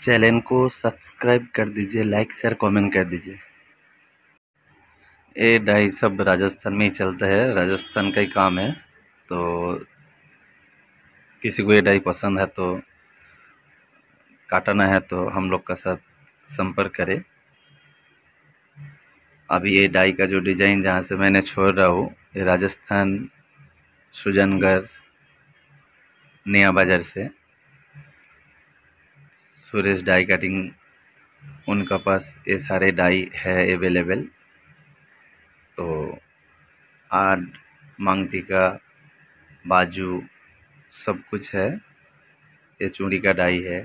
Channel को subscribe कर दीजिए, लाइक शेयर कमेंट कर दीजिए। ये डाई सब राजस्थान में ही चलता है, राजस्थान का ही काम है। तो किसी को ये डाई पसंद है तो काटना है तो हम लोग का साथ संपर्क करें। अभी ये डाई का जो डिज़ाइन जहाँ से मैंने छोड़ रहा हूँ, ये राजस्थान सुजनगढ़ नया बाज़ार से सुरेश डाई कटिंग, उनका पास ये सारे डाई है अवेलेबल। तो आर्ट, मांग टीका, बाजू सब कुछ है। ये चूड़ी का डाई है,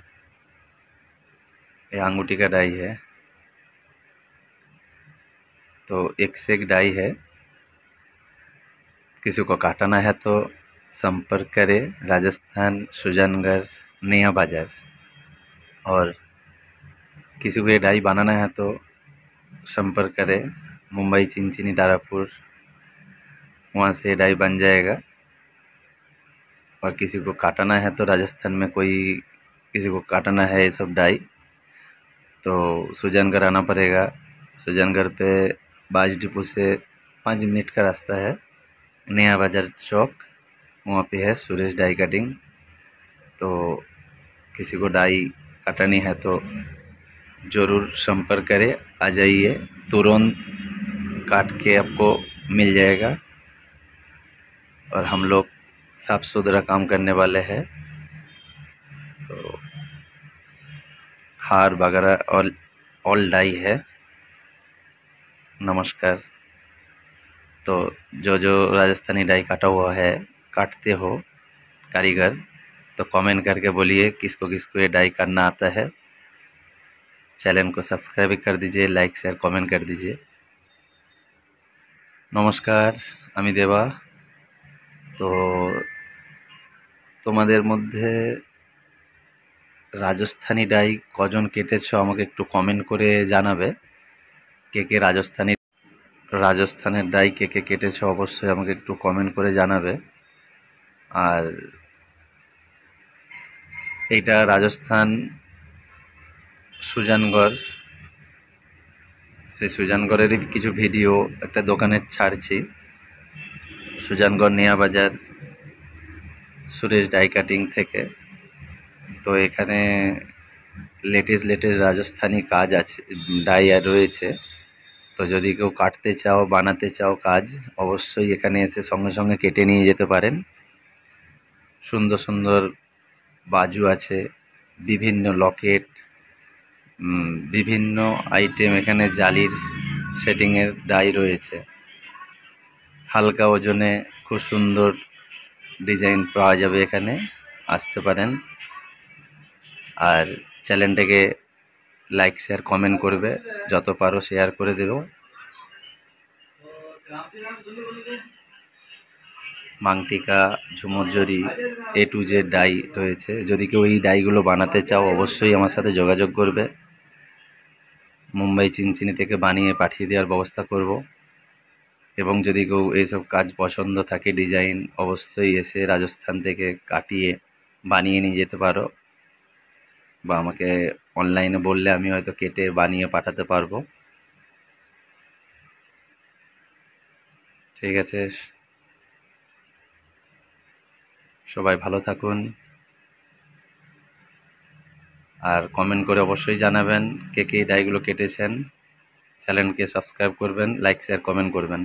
ये अंगूठी का डाई है। तो एक से एक डाई है। किसी को काटना है तो संपर्क करें, राजस्थान सुजनगढ़ नया बाज़ार। और किसी को ये डाई बनाना है तो संपर्क करें, मुंबई चिंचिनी दारापुर, वहाँ से डाई बन जाएगा। और किसी को काटना है तो राजस्थान में कोई किसी को काटना है ये सब डाई तो सुजनगढ़ आना पड़ेगा। सुजनगढ़ पे बाज डिपो से 5 मिनट का रास्ता है, नया बाज़ार चौक, वहाँ पे है सुरेश डाई कटिंग। तो किसी को डाई काटनी है तो ज़रूर संपर्क करें, आ जाइए, तुरंत काट के आपको मिल जाएगा। और हम लोग साफ सुथरा काम करने वाले हैं। तो हार वगैरह और ऑल डाई है। नमस्कार। तो जो राजस्थानी डाई काटा हुआ है, काटते हो कारीगर, तो कमेंट करके बोलिए किसको किसको ये डाई करना आता है। चैनल को सब्सक्राइब कर दीजिए, लाइक शेयर कमेंट कर दीजिए। नमस्कार, আমি দেবা। তো তোমাদের মধ্যে রাজস্থানী ডাই কজন কেটেছো আমাকে একটু কমেন্ট করে জানাবে। কে কে রাজস্থানের ডাই কে কে কেটেছো অবশ্যই আমাকে একটু কমেন্ট করে জানাবে। আর এইটা রাজস্থান সুজানগড়, সেই সুজানগড়েরই কিছু ভিডিও একটা দোকানে ছাড়ছি, সুজানগড় নয়া বাজার সুরেশ ডাই কাটিং থেকে। তো এখানে লেটেস্ট রাজস্থানী কাজ আছে, ডাই রয়েছে। তো যদি কেউ কাটতে চাও, বানাতে চাও কাজ, অবশ্যই এখানে এসে সঙ্গে সঙ্গে কেটে নিয়ে যেতে পারেন। সুন্দর সুন্দর বাজু আছে, বিভিন্ন লকেট, বিভিন্ন আইটেম, এখানে জালির সেটিংয়ের ডাই রয়েছে। হালকা ওজনে খুব সুন্দর ডিজাইন পাওয়া যাবে এখানে, আসতে পারেন। আর চ্যানেলটাকে লাইক শেয়ার কমেন্ট করবে, যত পারো শেয়ার করে দেবো। মাংটিকা, ঝুমুর জরি, A to Z ডাই রয়েছে। যদি কেউ এই ডাইগুলো বানাতে চাও অবশ্যই আমার সাথে যোগাযোগ করবে। মুম্বাই চিনচিনি থেকে বানিয়ে পাঠিয়ে দেওয়ার ব্যবস্থা করব। এবং যদি কেউ এইসব কাজ পছন্দ থাকে ডিজাইন, অবশ্যই এসে রাজস্থান থেকে কাটিয়ে বানিয়ে নিয়ে যেতে পারো, বা আমাকে অনলাইনে বললে আমি হয়তো কেটে বানিয়ে পাঠাতে পারবো। ঠিক আছে, সবাই ভালো থাকুন। আর কমেন্ট করে অবশ্যই জানাবেন কে কে ডাইগুলো কেটেছেন। চ্যানেলকে সাবস্ক্রাইব করবেন, লাইক শেয়ার কমেন্ট করবেন।